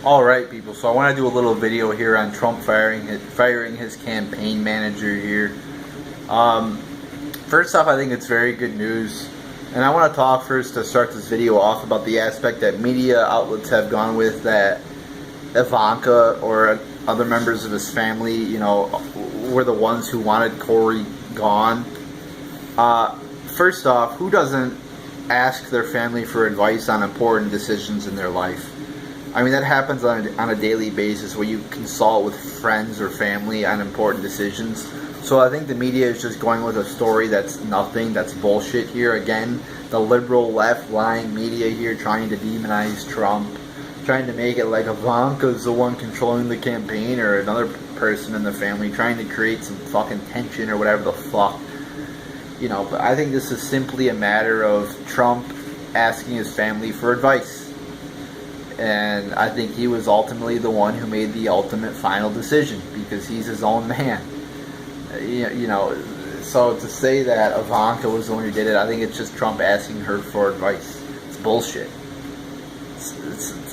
Alright people, so I want to do a little video here on Trump firing his campaign manager here. First off, I think it's very good news. And I want to talk first to start this video off about the aspect that media outlets have gone with, that Ivanka or other members of his family, you know, were the ones who wanted Corey gone. First off, who doesn't ask their family for advice on important decisions in their life? I mean, that happens on a daily basis where you consult with friends or family on important decisions. So I think the media is just going with a story that's nothing, that's bullshit here. Again, the liberal left-lying media here trying to demonize Trump, trying to make it like Ivanka's the one controlling the campaign or another person in the family, trying to create some fucking tension or whatever the fuck. You know, but I think this is simply a matter of Trump asking his family for advice. And I think he was ultimately the one who made the ultimate final decision because he's his own man. You know, so to say that Ivanka was the one who did it, I think it's just Trump asking her for advice. It's bullshit.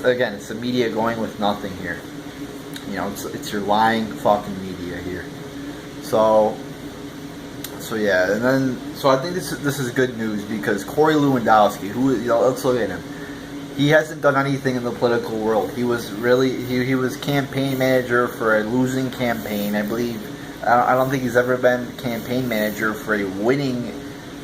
Again, it's the media going with nothing here. You know, it's your lying fucking media here. So yeah, and then so I think this is good news because Corey Lewandowski, who, you know, let's look at him. He hasn't done anything in the political world. He was campaign manager for a losing campaign, I believe. I don't think he's ever been campaign manager for a winning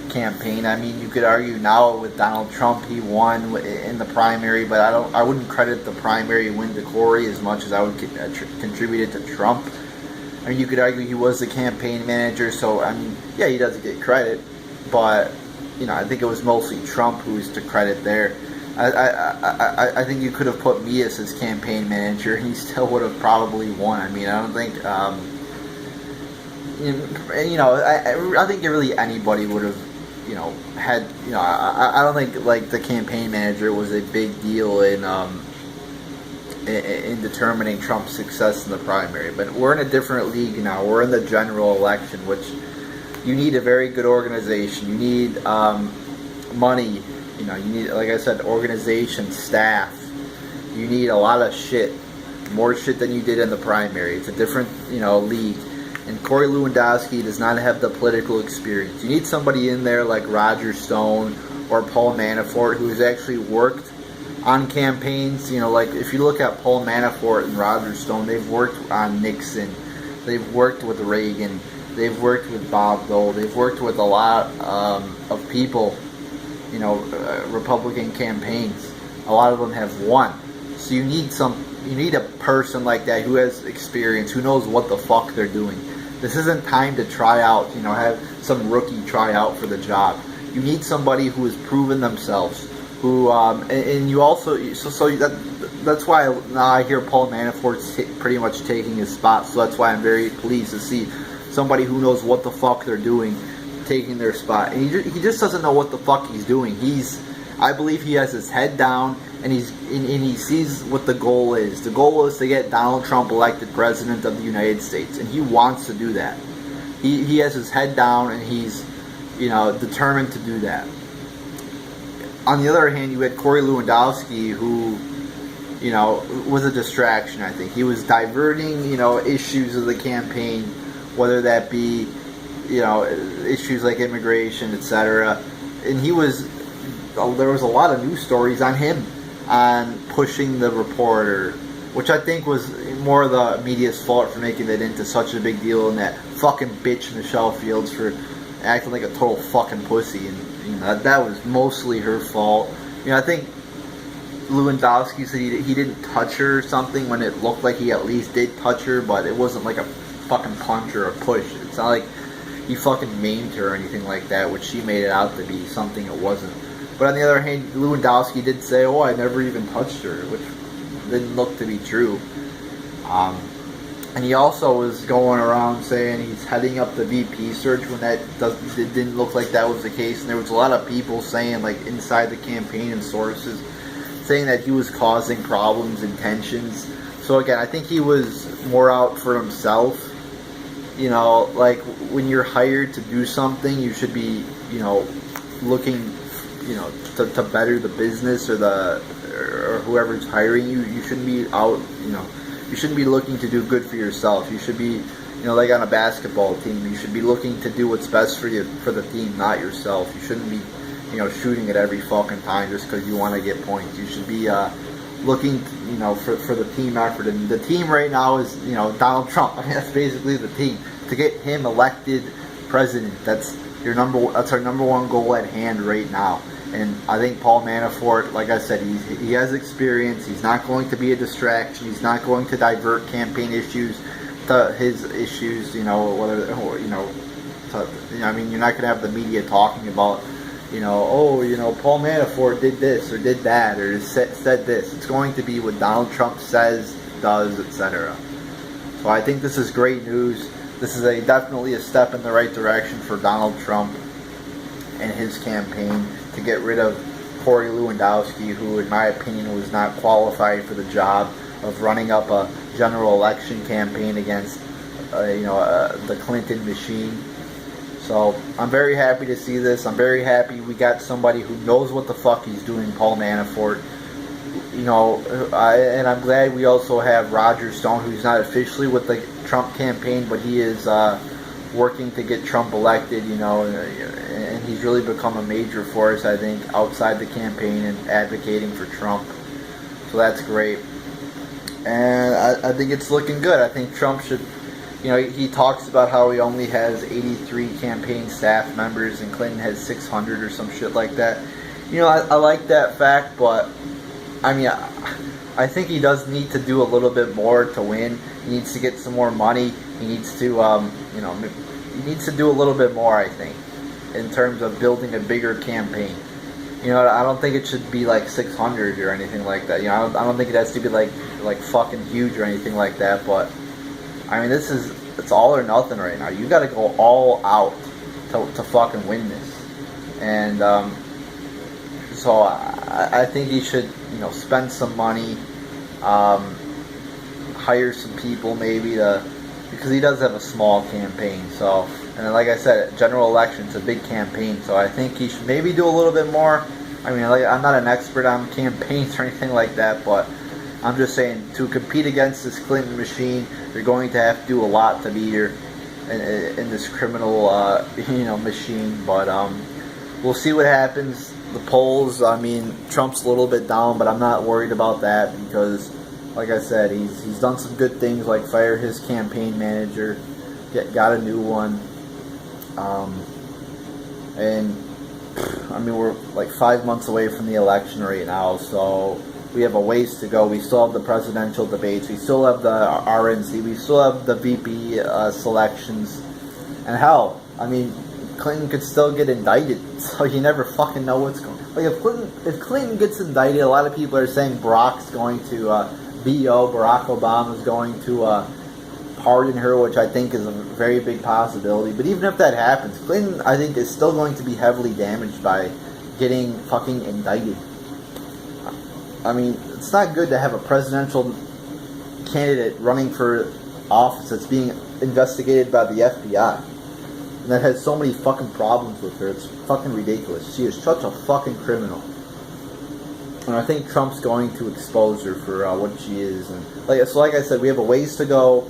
campaign. I mean, you could argue now with Donald Trump, he won in the primary, but I wouldn't credit the primary win to Corey as much as I would contribute it to Trump. I mean, you could argue he was the campaign manager, so I mean, yeah, he doesn't get credit, but you know, I think it was mostly Trump who's to credit there. I think you could have put me as his campaign manager, and he still would have probably won. I mean, I don't think, you know, I think really anybody would have, you know, had, you know, I don't think like the campaign manager was a big deal in determining Trump's success in the primary. But we're in a different league now. We're in the general election, which you need a very good organization. You need money. You know, you need, like I said, organization, staff. You need a lot of shit. More shit than you did in the primary. It's a different, you know, league. And Corey Lewandowski does not have the political experience. You need somebody in there like Roger Stone or Paul Manafort who's actually worked on campaigns. You know, like if you look at Paul Manafort and Roger Stone, they've worked on Nixon. They've worked with Reagan. They've worked with Bob Dole. They've worked with a lot of people. You know, Republican campaigns. A lot of them have won. So you need a person like that who has experience, who knows what the fuck they're doing. This isn't time to try out, you know, have some rookie try out for the job. You need somebody who has proven themselves, who, and you also, that's why now I hear Paul Manafort's pretty much taking his spot, so that's why I'm very pleased to see somebody who knows what the fuck they're doing taking their spot. And he just doesn't know what the fuck he's doing. I believe he has his head down, and he sees what the goal is. The goal is to get Donald Trump elected president of the United States, and he wants to do that. He has his head down, and he's, you know, determined to do that. On the other hand, you had Corey Lewandowski, who, you know, was a distraction. I think he was diverting, you know, issues of the campaign, whether that be, you know, issues like immigration, etc. And there was a lot of news stories on him, on pushing the reporter, which I think was more of the media's fault for making that into such a big deal, and that fucking bitch Michelle Fields for acting like a total fucking pussy, and you know, that was mostly her fault. You know, I think Lewandowski said he didn't touch her or something when it looked like he at least did touch her, but it wasn't like a fucking punch or a push. It's not like he fucking maimed her or anything like that, which she made it out to be something it wasn't. But on the other hand, Lewandowski did say, oh, I never even touched her, which didn't look to be true. And he also was going around saying he's heading up the VP search when it didn't look like that was the case. And there was a lot of people saying, like inside the campaign and sources, saying that he was causing problems and tensions. So again, I think he was more out for himself. You know, like when you're hired to do something, you should be, you know, looking, you know, to better the business or or whoever's hiring you, you shouldn't be out, you shouldn't be looking to do good for yourself. You should be, like on a basketball team, you should be looking to do what's best for you, for the team, not yourself. You shouldn't be, shooting it every fucking time just because you want to get points. You should be looking, for the team effort. And the team right now is, Donald Trump. I mean, that's basically the team. To get him elected president, that's our number one goal at hand right now. And I think Paul Manafort, like I said, he has experience. He's not going to be a distraction. He's not going to divert campaign issues to his issues. I mean, you're not going to have the media talking about, Paul Manafort did this or did that or said this. It's going to be what Donald Trump says, does, etc. So I think this is great news. This is definitely a step in the right direction for Donald Trump and his campaign to get rid of Corey Lewandowski, who, in my opinion, was not qualified for the job of running up a general election campaign against, the Clinton machine. So I'm very happy to see this. I'm very happy we got somebody who knows what the fuck he's doing, Paul Manafort. And I'm glad we also have Roger Stone, who's not officially with the Trump campaign, but he is working to get Trump elected, and he's really become a major force, I think, outside the campaign and advocating for Trump. So that's great. And I think it's looking good. I think Trump should, he talks about how he only has 83 campaign staff members and Clinton has 600 or some shit like that. I like that fact, but I mean, I think he does need to do a little bit more to win. He needs to get some more money. He needs to, he needs to do a little bit more, I think, in terms of building a bigger campaign. I don't think it should be like 600 or anything like that. I don't think it has to be like fucking huge or anything like that. But I mean, it's all or nothing right now. You got to go all out to fucking win this. And so I think he should, spend some money, hire some people maybe because he does have a small campaign. So, and then, like I said, general election's a big campaign. So I think he should maybe do a little bit more. I mean, I'm not an expert on campaigns or anything like that, but I'm just saying, to compete against this Clinton machine, you're going to have to do a lot to be here in this criminal, machine. But we'll see what happens. The polls, I mean, Trump's a little bit down, but I'm not worried about that because, like I said, he's done some good things, like fire his campaign manager, got a new one, and I mean, we're like 5 months away from the election right now, so we have a ways to go. We still have the presidential debates, we still have the RNC, we still have the VP selections, and hell, I mean, Clinton could still get indicted, so you never fucking know what's going on. Like, if Clinton gets indicted, a lot of people are saying Barack's going to, Barack Obama's going to pardon her, which I think is a very big possibility. But even if that happens, Clinton, I think, is still going to be heavily damaged by getting fucking indicted. I mean, it's not good to have a presidential candidate running for office that's being investigated by the FBI. And that has so many fucking problems with her. It's fucking ridiculous. She is such a fucking criminal. And I think Trump's going to expose her for what she is. And like I said, we have a ways to go.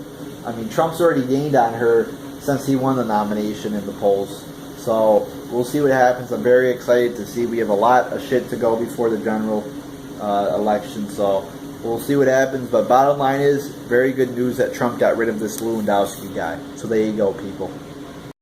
I mean, Trump's already gained on her since he won the nomination in the polls. So we'll see what happens. I'm very excited to see. We have a lot of shit to go before the general election. So we'll see what happens. But bottom line is, very good news that Trump got rid of this Lewandowski guy. So there you go, people.